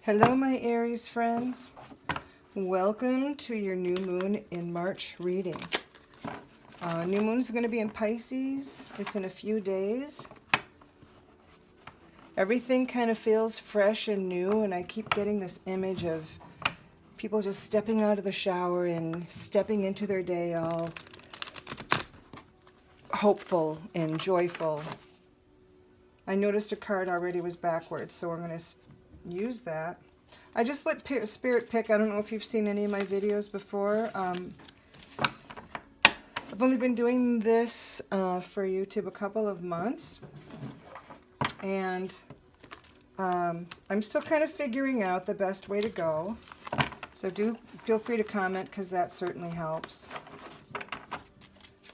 Hello, my Aries friends. Welcome to your new moon in March reading. New moon's going to be in Pisces. It's in a few days. Everything kind of feels fresh and new, and I keep getting this image of people just stepping out of the shower and stepping into their day all hopeful and joyful. I noticed a card already was backwards, so I'm going to use that. I just let Spirit pick. I don't know if you've seen any of my videos before. I've only been doing this for YouTube a couple of months, and I'm still kind of figuring out the best way to go. So do feel free to comment, because that certainly helps.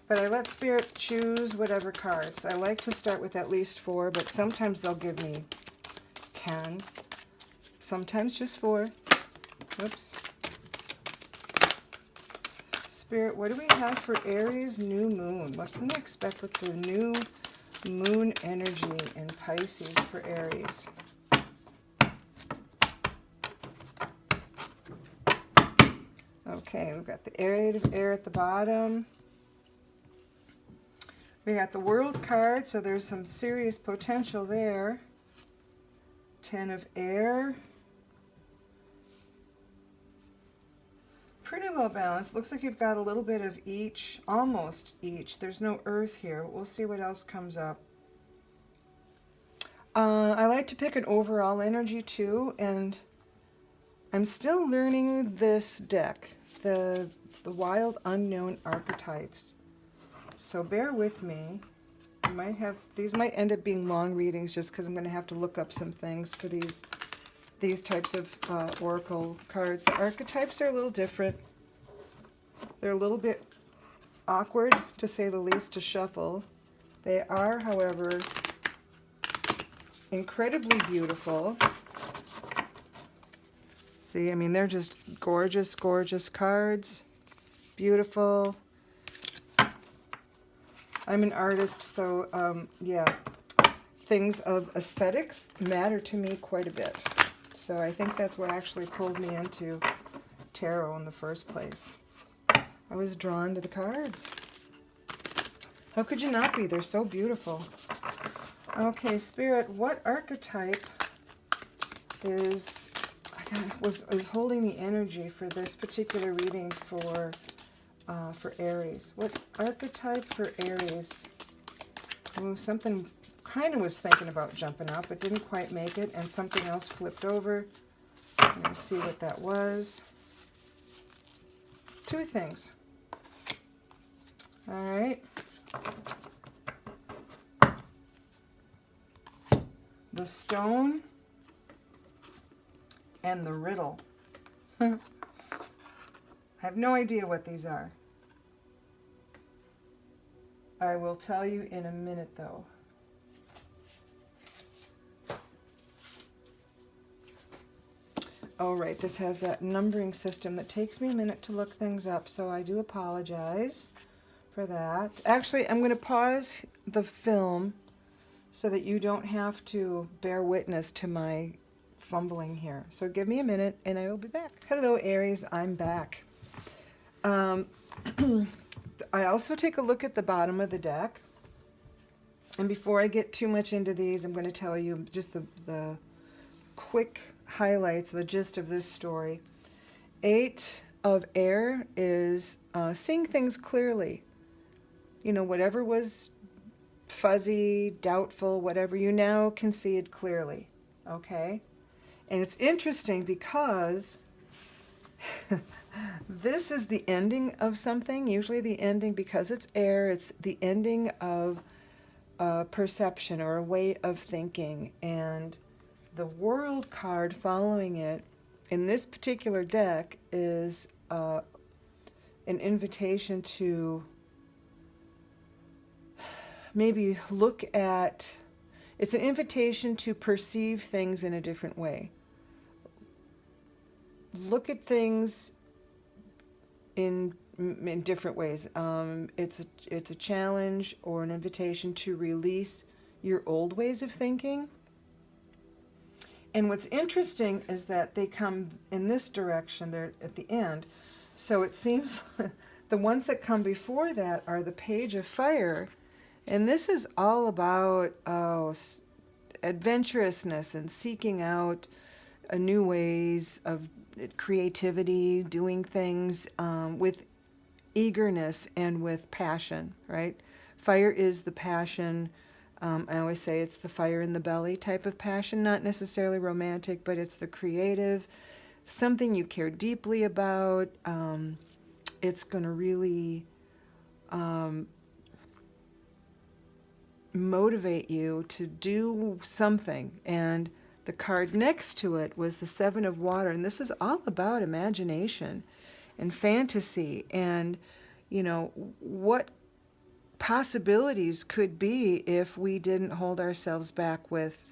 But I let Spirit choose whatever cards. I like to start with at least 4, but sometimes they'll give me 10. Sometimes just 4. Oops. Spirit, what do we have for Aries new moon? What can we expect with the new moon energy in Pisces for Aries? Okay, we've got the area of air at the bottom. We got the World card, so there's some serious potential there. 10 of air. Pretty well balanced. Looks like you've got a little bit of each, almost each. There's no earth here. We'll see what else comes up. I like to pick an overall energy too, and I'm still learning this deck, the Wild Unknown Archetypes. So bear with me. These might end up being long readings just because I'm going to have to look up some things for these types of oracle cards. The archetypes are a little different. They're a little bit awkward, to say the least, to shuffle. They are, however, incredibly beautiful. See, I mean, they're just gorgeous, gorgeous cards. Beautiful. I'm an artist, so yeah, things of aesthetics matter to me quite a bit. So I think that's what actually pulled me into tarot in the first place. I was drawn to the cards. How could you not be? They're so beautiful. Okay, Spirit, what archetype was holding the energy for this particular reading for Aries? What archetype for Aries? Ooh, something kind of was thinking about jumping up, but didn't quite make it, and something else flipped over. I'm going to see what that was. 2 things. All right. The Stone and the Riddle. I have no idea what these are. I will tell you in a minute, though. Oh, right, this has that numbering system that takes me a minute to look things up, so I do apologize for that. Actually, I'm going to pause the film so that you don't have to bear witness to my fumbling here. So give me a minute and I will be back. Hello, Aries, I'm back. I also take a look at the bottom of the deck. And before I get too much into these, I'm going to tell you just the quick highlights, the gist of this story. 8 of air is seeing things clearly. You know, whatever was fuzzy, doubtful, whatever, you now can see it clearly. Okay? And it's interesting because this is the ending of something. Usually the ending, because it's air, it's the ending of perception or a way of thinking. And the World card following it in this particular deck is an invitation to maybe look at, it's an invitation to perceive things in a different way. Look at things in different ways. It's a challenge or an invitation to release your old ways of thinking And what's interesting is that they come in this direction, they're at the end. So it seems the ones that come before that are the Page of Fire. And this is all about adventurousness and seeking out new ways of creativity, doing things with eagerness and with passion, right? Fire is the passion. I always say it's the fire in the belly type of passion, not necessarily romantic, but it's the creative, something you care deeply about. It's going to really motivate you to do something. And the card next to it was the Seven of Water. And this is all about imagination and fantasy and, what possibilities could be if we didn't hold ourselves back with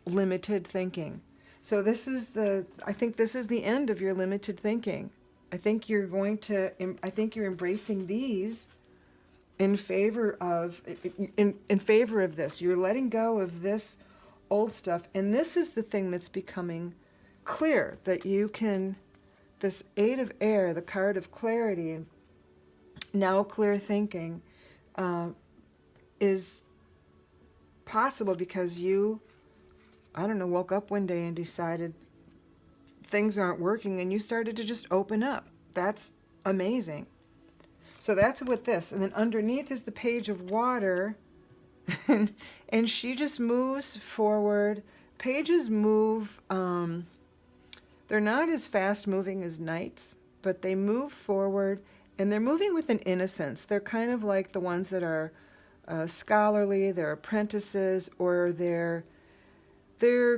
limited thinking. So I think this is the end of your limited thinking. I think you're embracing these in favor of this. You're letting go of this old stuff. And this is the thing that's becoming clear, that you can, this Eight of Air, the card of clarity, now clear thinking, is possible because you, woke up one day and decided things aren't working and you started to just open up. That's amazing. So that's with this. And then underneath is the Page of Water. And she just moves forward. Pages move, they're not as fast moving as knights, but they move forward and they're moving with an innocence. They're kind of like the ones that are scholarly, they're apprentices, or they're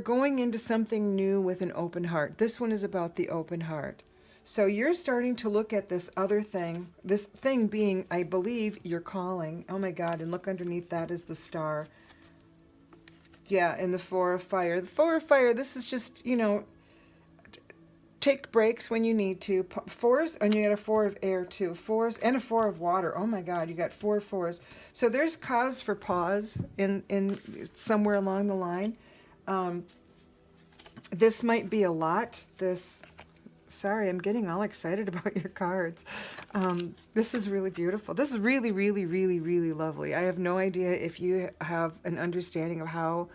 going into something new with an open heart. This one is about the open heart. So you're starting to look at this other thing, this thing being, I believe, your calling. Oh my God, and look underneath that is the star. Yeah, and the Four of Fire. The Four of Fire, this is just, take breaks when you need to. Fours, and you got a Four of Air too. Fours and a Four of Water. Oh my God, you got 4 fours. So there's cause for pause in somewhere along the line. This might be a lot. Sorry, I'm getting all excited about your cards. This is really beautiful. This is really, really, really, really lovely. I have no idea if you have an understanding of how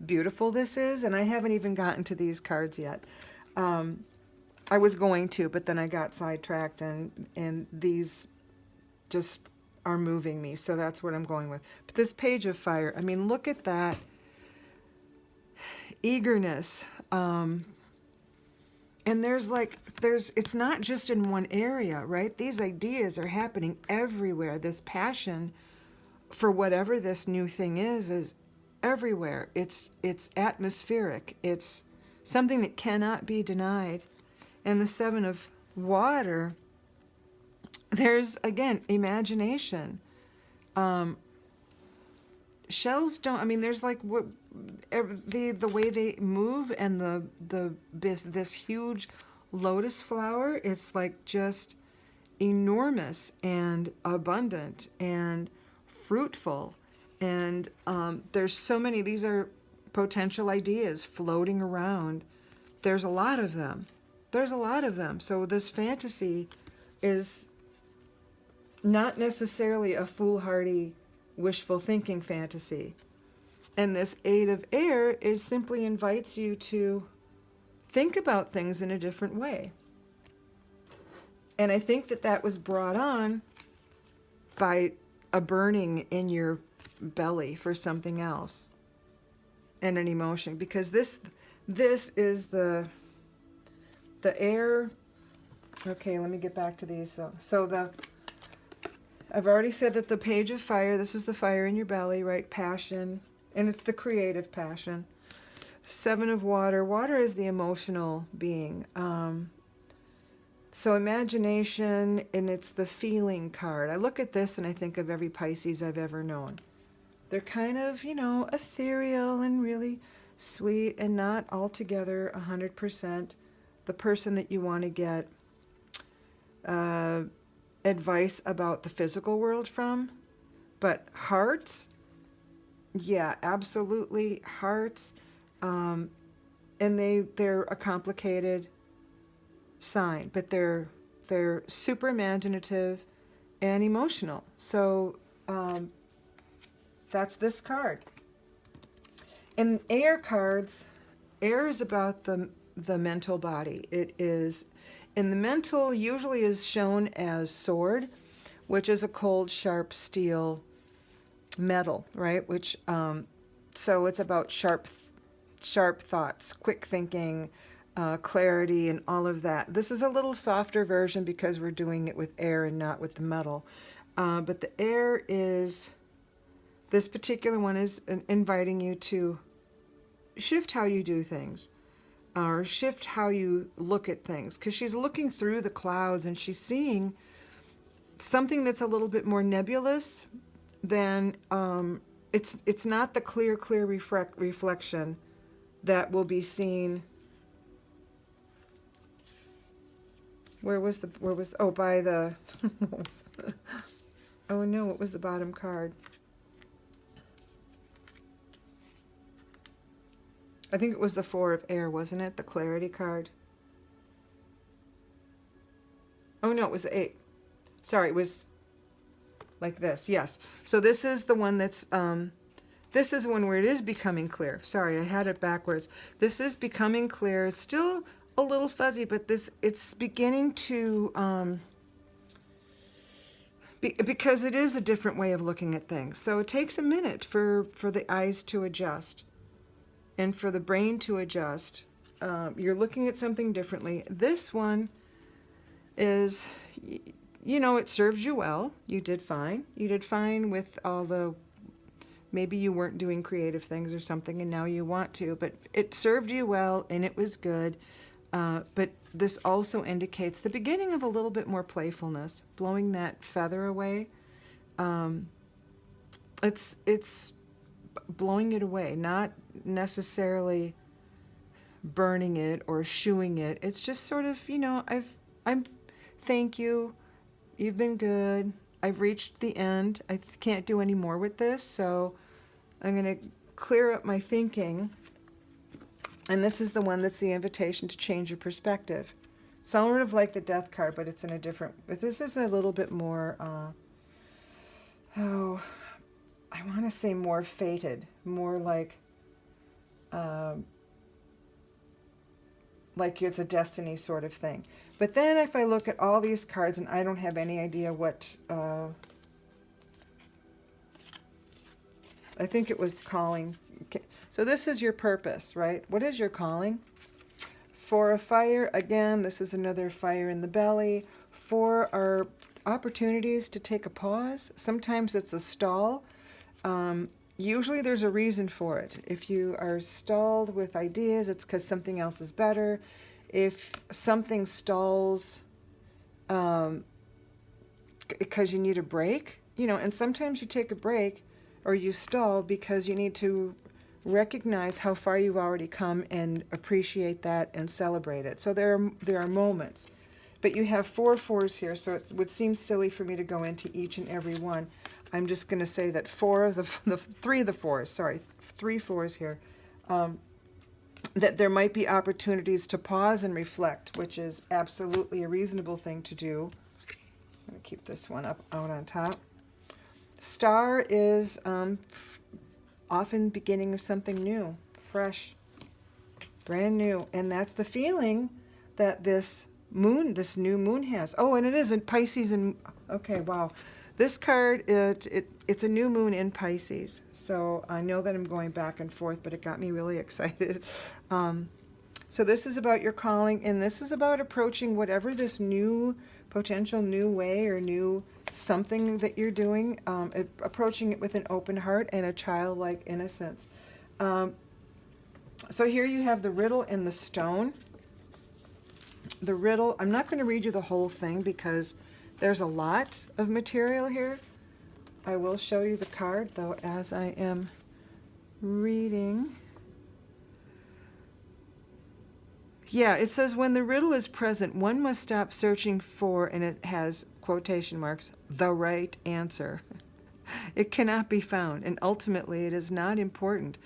beautiful this is, and I haven't even gotten to these cards yet. I was going to, but then I got sidetracked, and these just are moving me, so that's what I'm going with. But this Page of Fire, I mean, look at that eagerness. And it's not just in one area, right? These ideas are happening everywhere. This passion for whatever this new thing is everywhere. It's atmospheric. It's something that cannot be denied. And the Seven of Water, there's, again, imagination. Shells don't, I mean, there's like the way they move, and this huge lotus flower, it's like just enormous and abundant and fruitful. And there's so many, these are potential ideas floating around. There's a lot of them. So this fantasy is not necessarily a foolhardy, wishful thinking fantasy. And this Eight of Air simply invites you to think about things in a different way. And I think that was brought on by a burning in your belly for something else and an emotion, because this is the air. Okay, let me get back to these. I've already said that the Page of Fire, this is the fire in your belly, right? Passion, and it's the creative passion. Seven of Water. Water is the emotional being. So imagination, and it's the feeling card. I look at this and I think of every Pisces I've ever known. They're kind of, ethereal and really sweet and not altogether 100% the person that you want to get advice about the physical world from. But hearts, yeah, absolutely. Hearts, And they're a complicated sign, but they're super imaginative and emotional. So that's this card. And air cards, air is about the mental body. It is, in the mental, usually is shown as sword, which is a cold, sharp steel metal, right? Which so it's about sharp thoughts, quick thinking, clarity, and all of that. This is a little softer version because we're doing it with air and not with the metal. But the air is, this particular one is inviting you to shift how you do things, or shift how you look at things, because she's looking through the clouds and she's seeing something that's a little bit more nebulous than it's not the clear reflection that will be seen. Where was oh, by the oh no, what was the bottom card? I think it was the Four of Air, wasn't it? The clarity card. Oh no, it was the 8. Sorry, it was like this. Yes. So this is the one that's this is one where it is becoming clear. Sorry, I had it backwards. This is becoming clear. It's still a little fuzzy, but it's beginning to because it is a different way of looking at things. So it takes a minute for the eyes to adjust and for the brain to adjust. You're looking at something differently. This one is, you know, it serves you well. You did fine. You did fine with all the, maybe you weren't doing creative things or something and now you want to, but it served you well and it was good. But this also indicates the beginning of a little bit more playfulness, blowing that feather away. It's blowing it away, not necessarily burning it or shooing it. It's just sort of, you know, thank you. You've been good. I've reached the end. I can't do any more with this, so I'm going to clear up my thinking. And this is the one that's the invitation to change your perspective. Sort of like the Death card, but it's in a different, but this is a little bit more, oh, I want to say more fated, more like it's a destiny sort of thing. But then if I look at all these cards and I don't have any idea what, I think it was calling. So this is your purpose, right? What is your calling? For a fire, again, this is another fire in the belly. For our opportunities to take a pause. Sometimes it's a stall. Usually there's a reason for it. If you are stalled with ideas, it's because something else is better. If something stalls because you need a break, you know, and sometimes you take a break or you stall because you need to recognize how far you've already come and appreciate that and celebrate it. So there are moments. But you have 4 fours here, so it would seem silly for me to go into each and every one. I'm just going to say that 3 of the fours, sorry, 3 fours here, that there might be opportunities to pause and reflect, which is absolutely a reasonable thing to do. I'm going to keep this one out on top. Star is often beginning of something new, fresh, brand new, and that's the feeling that this new moon has. Oh, and it is in Pisces, and okay, wow. This card, it's a new moon in Pisces, so I know that I'm going back and forth, but it got me really excited. So this is about your calling, and this is about approaching whatever this new, potential new way or new something that you're doing, approaching it with an open heart and a childlike innocence. So here you have the riddle and the stone. The riddle, I'm not going to read you the whole thing because there's a lot of material here. I will show you the card, though, as I am reading. Yeah, it says, when the riddle is present, one must stop searching for, and it has quotation marks, the right answer. It cannot be found, and ultimately it is not important.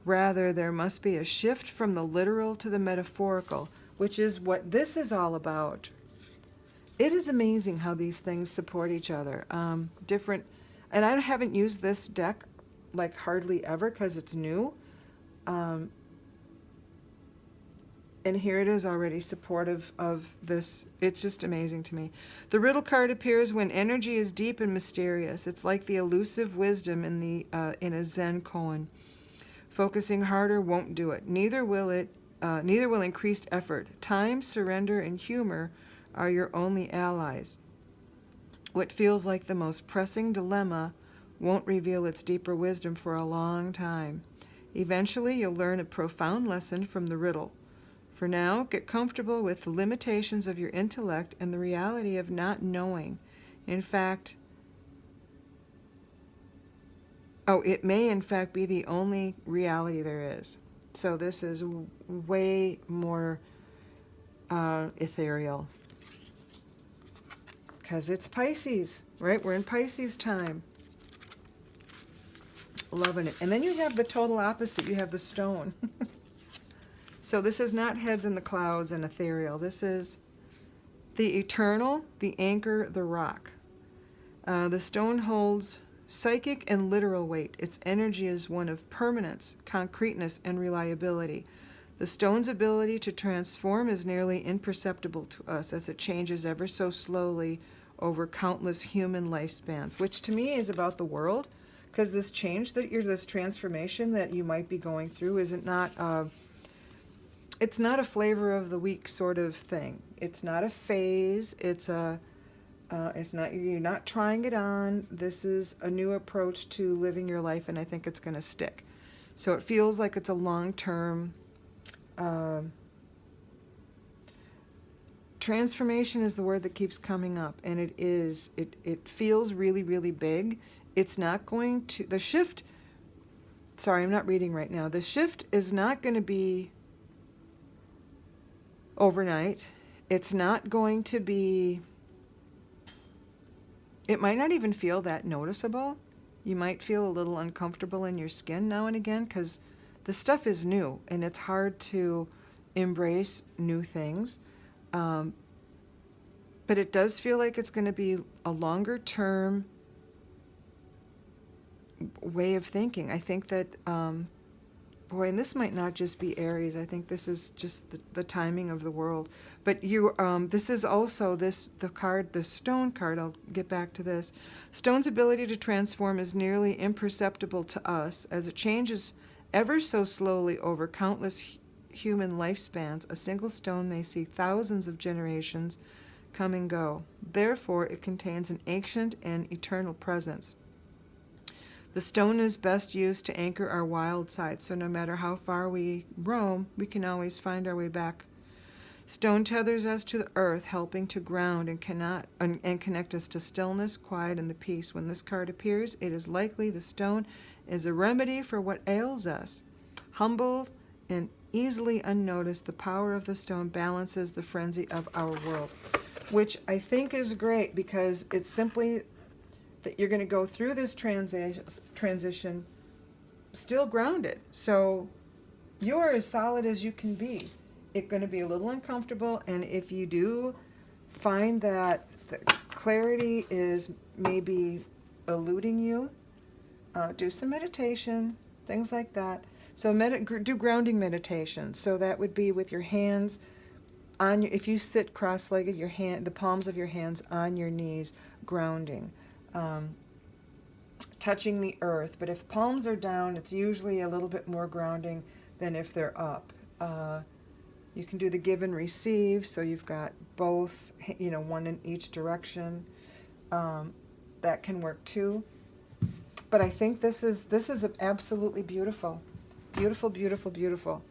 Rather, there must be a shift from the literal to the metaphorical, which is what this is all about. It is amazing how these things support each other. Different, and I haven't used this deck like hardly ever because it's new. And here it is already supportive of this. It's just amazing to me. The Riddle card appears when energy is deep and mysterious. It's like the elusive wisdom in a Zen koan. Focusing harder won't do it. Neither will increased effort. Time, surrender, and humor are your only allies. What feels like the most pressing dilemma won't reveal its deeper wisdom for a long time. Eventually, you'll learn a profound lesson from the riddle. For now, get comfortable with the limitations of your intellect and the reality of not knowing. In fact, it may in fact be the only reality there is. So this is way more ethereal. Because it's Pisces, right? We're in Pisces time. Loving it. And then you have the total opposite. You have the stone. So this is not heads in the clouds and ethereal. This is the eternal, the anchor, the rock. The stone holds psychic and literal weight. Its energy is one of permanence, concreteness, and reliability. The stone's ability to transform is nearly imperceptible to us as it changes ever so slowly over countless human lifespans, which to me is about the world, because this change this transformation that you might be going through it's not a flavor of the week sort of thing. It's not a phase. It's not, you're not trying it on. This is a new approach to living your life, and I think it's going to stick. So it feels like it's a long-term transformation is the word that keeps coming up, and it is. It feels really, really big. It's not going to, the shift, sorry, I'm not reading right now. The shift is not going to be overnight. It's not going to be, it might not even feel that noticeable. You might feel a little uncomfortable in your skin now and again because the stuff is new and it's hard to embrace new things. But it does feel like it's going to be a longer term way of thinking. I think that, boy, and this might not just be Aries. I think this is just the timing of the world. But this is also the stone card. I'll get back to this. Stone's ability to transform is nearly imperceptible to us as it changes ever so slowly over countless human lifespans. A single stone may see thousands of generations come and go. Therefore, it contains an ancient and eternal presence. The stone is best used to anchor our wild side, so no matter how far we roam, we can always find our way back. Stone tethers us to the earth, helping to ground and connect us to stillness, quiet, and the peace. When this card appears, it is likely the stone is a remedy for what ails us. Humbled and easily unnoticed, the power of the stone balances the frenzy of our world, which I think is great because it's simply that you're going to go through this transition still grounded. So you're as solid as you can be. It's going to be a little uncomfortable, and if you do find that the clarity is maybe eluding you, do some meditation, things like that. So do grounding meditation. So that would be with your hands on your, if you sit cross-legged, the palms of your hands on your knees, grounding. Touching the earth, but if palms are down, it's usually a little bit more grounding than if they're up. You can do the give and receive, so you've got both, one in each direction. That can work too. But I think this is absolutely beautiful. Beautiful, beautiful, beautiful.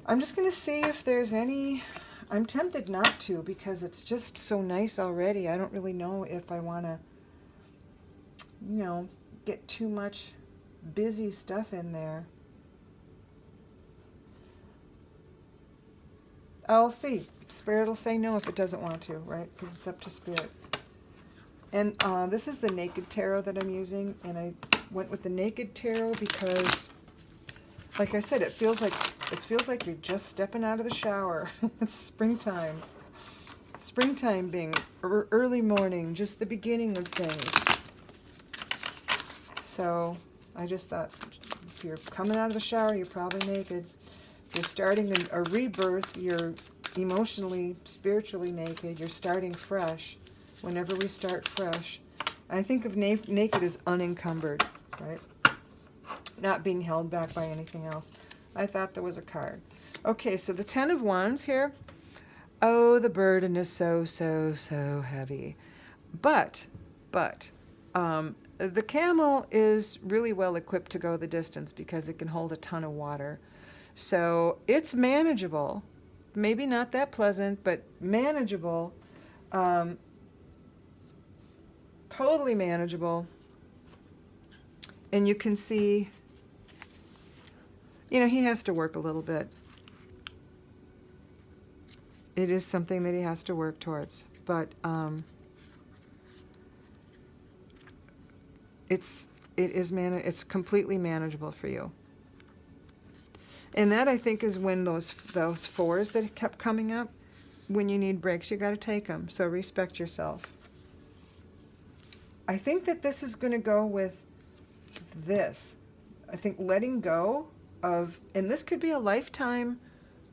I'm just going to see if there's any, I'm tempted not to because it's just so nice already. I don't really know if I want to get too much busy stuff in there. I'll see. Spirit will say no if it doesn't want to, right? Because it's up to Spirit. And this is the Naked Tarot that I'm using, and I went with the Naked Tarot because Like I said, it feels like you're just stepping out of the shower. It's springtime. Springtime being early morning, just the beginning of things. So I just thought, if you're coming out of the shower, you're probably naked. You're starting a rebirth. You're emotionally, spiritually naked. You're starting fresh. Whenever we start fresh, I think of naked as unencumbered, right? Not being held back by anything else. I thought there was a card. Okay, so the 10 of Wands here. Oh, the burden is so, so, so heavy. But, the camel is really well equipped to go the distance because it can hold a ton of water. So it's manageable. Maybe not that pleasant, but manageable. Totally manageable. And you can see, you know, he has to work a little bit. It is something that he has to work towards, but it's completely manageable for you. And that, I think, is when those fours that kept coming up, when you need breaks, you got to take them. So respect yourself. I think that this is going to go with this. I think letting go of, and this could be a lifetime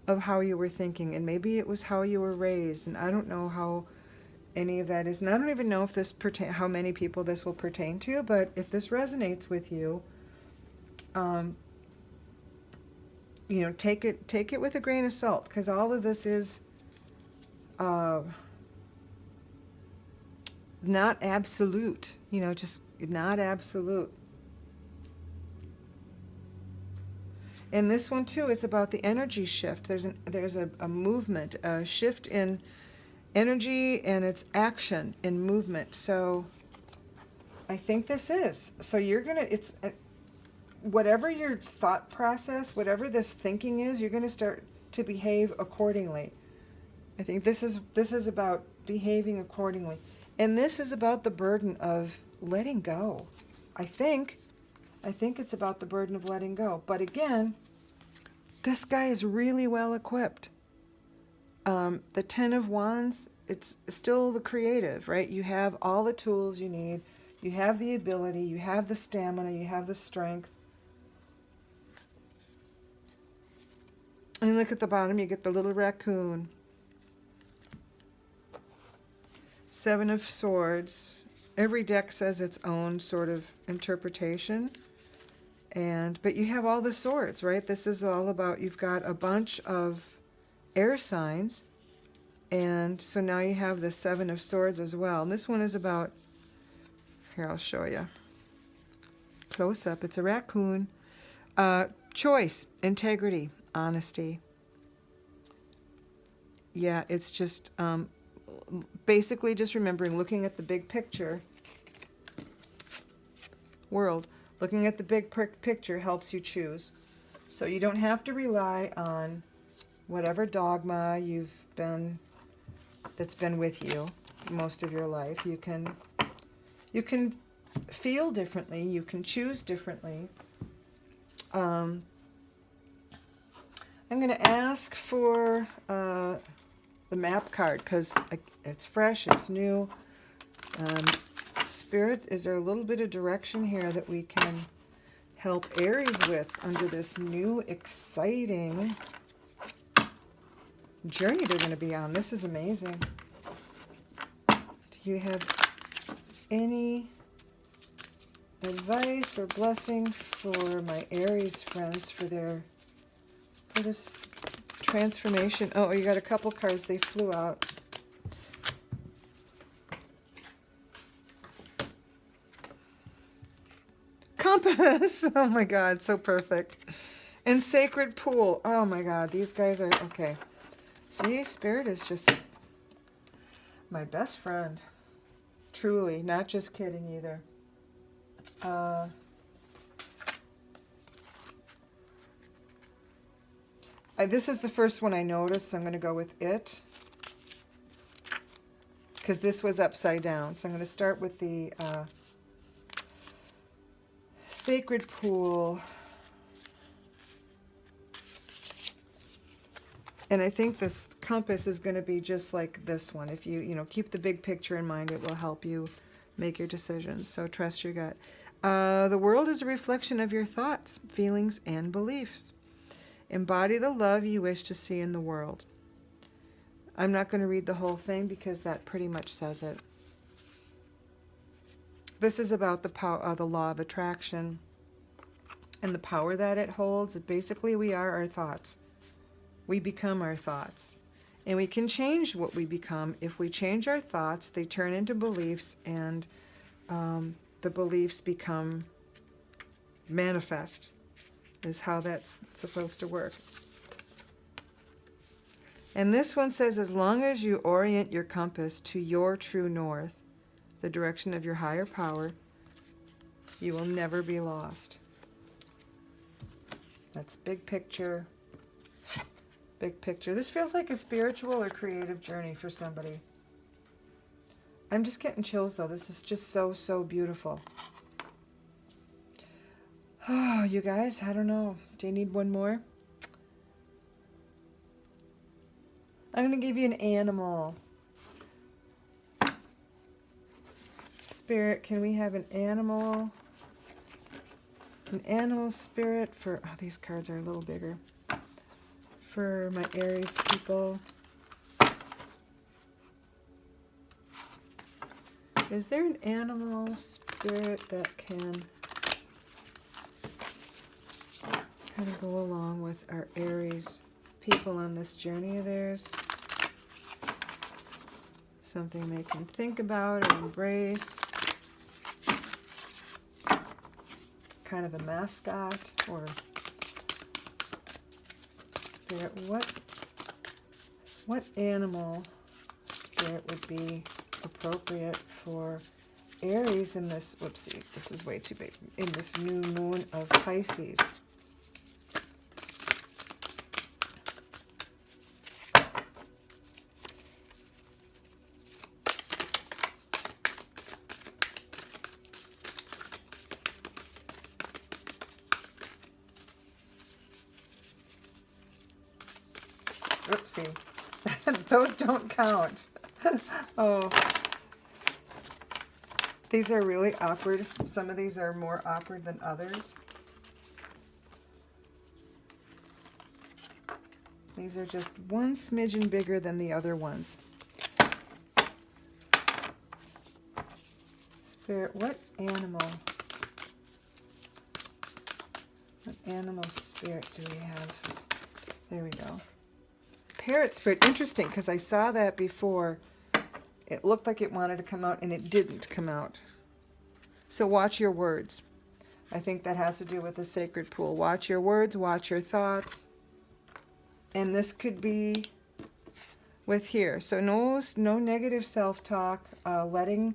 of how you were thinking, and maybe it was how you were raised, and I don't know how any of that is, and I don't even know if this how many people this will pertain to, but if this resonates with you, you know, take it with a grain of salt, because all of this is not absolute, you know, just not absolute. And this one too is about the energy shift. There's a movement, a shift in energy, and it's action in movement. So I think this is. So you're gonna, it's whatever your thought process, whatever this thinking is, you're gonna start to behave accordingly. I think this is about behaving accordingly, and this is about the burden of letting go. I think it's about the burden of letting go. But again, this guy is really well equipped. The 10 of Wands, it's still the creative, right? You have all the tools you need. You have the ability. You have the stamina. You have the strength. And look at the bottom. You get the little raccoon. 7 of Swords. Every deck says its own sort of interpretation. But you have all the swords, right? This is all about, you've got a bunch of air signs, and so now you have the 7 of Swords as well. And this one is about, here, I'll show you. Close up. It's a raccoon. Choice, integrity, honesty. Yeah, it's just basically just remembering, looking at the big picture. World. Looking at the big picture helps you choose. So you don't have to rely on whatever dogma that's been with you most of your life. You can feel differently. You can choose differently. I'm going to ask for the map card because it's fresh, it's new. Spirit, is there a little bit of direction here that we can help Aries with under this new, exciting journey they're going to be on? This is amazing. Do you have any advice or blessing for my Aries friends for this transformation? Oh, you got a couple cards. They flew out. Compass. Oh my God, so perfect. And Sacred Pool. Oh my God, these guys are okay. See, Spirit is just my best friend. Truly, not just kidding either. This is the first one I noticed, so I'm going to go with it. Because this was upside down. So I'm going to start with the Sacred Pool. And I think this compass is going to be just like this one. If you keep the big picture in mind, it will help you make your decisions. So trust your gut. The world is a reflection of your thoughts, feelings, and beliefs. Embody the love you wish to see in the world. I'm not going to read the whole thing because that pretty much says it. This is about the power, the law of attraction and the power that it holds. Basically, we are our thoughts. We become our thoughts. And we can change what we become. If we change our thoughts, they turn into beliefs, and the beliefs become manifest, is how that's supposed to work. And this one says, as long as you orient your compass to your true north, the direction of your higher power, you will never be lost. That's big picture. Big picture. This feels like a spiritual or creative journey for somebody. I'm just getting chills though. This is just so, so beautiful. Oh, you guys, I don't know. Do you need one more? I'm going to give you an animal. Spirit, can we have an animal? An animal spirit for... Oh, these cards are a little bigger. For my Aries people. Is there an animal spirit that can kind of go along with our Aries people on this journey of theirs? Something they can think about or embrace. Kind of a mascot or spirit. What animal spirit would be appropriate for Aries in this, whoopsie, this is way too big, in this new moon of Pisces? Oopsie. Those don't count. Oh. These are really awkward. Some of these are more awkward than others. These are just one smidgen bigger than the other ones. Spirit, what animal? What animal spirit do we have? There we go. Parrot Spread. Interesting, because I saw that before. It looked like it wanted to come out, and it didn't come out. So watch your words. I think that has to do with the sacred pool. Watch your words, watch your thoughts. And this could be with here. So no negative self-talk, letting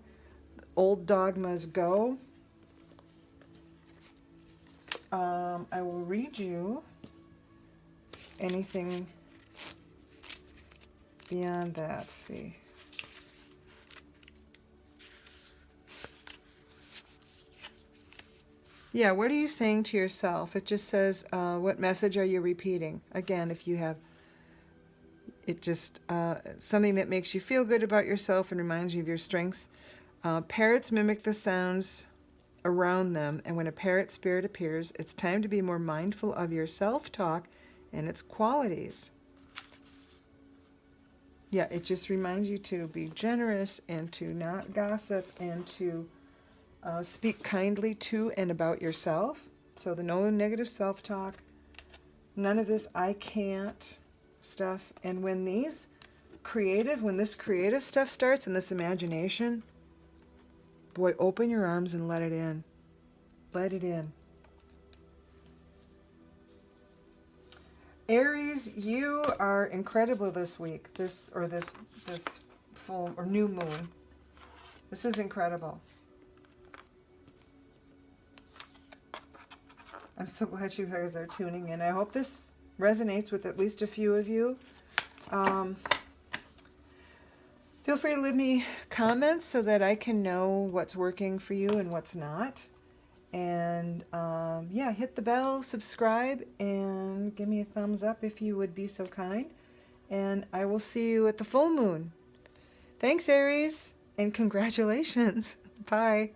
old dogmas go. I will read you anything beyond that. Let's see. Yeah, what are you saying to yourself? It just says, what message are you repeating? Again, if you have, it just, something that makes you feel good about yourself and reminds you of your strengths. Parrots mimic the sounds around them, and when a parrot spirit appears, it's time to be more mindful of your self-talk and its qualities. Yeah, it just reminds you to be generous and to not gossip and to speak kindly to and about yourself. So no negative self-talk, none of this I can't stuff. And when this creative stuff starts and this imagination, boy, open your arms and let it in. Let it in. Aries, you are incredible this week. This full or new moon. This is incredible. I'm so glad you guys are tuning in. I hope this resonates with at least a few of you. Feel free to leave me comments so that I can know what's working for you and what's not. And yeah, hit the bell, subscribe, and give me a thumbs up if you would be so kind. and I will see you at the full moon. Thanks, Aries, and congratulations. Bye.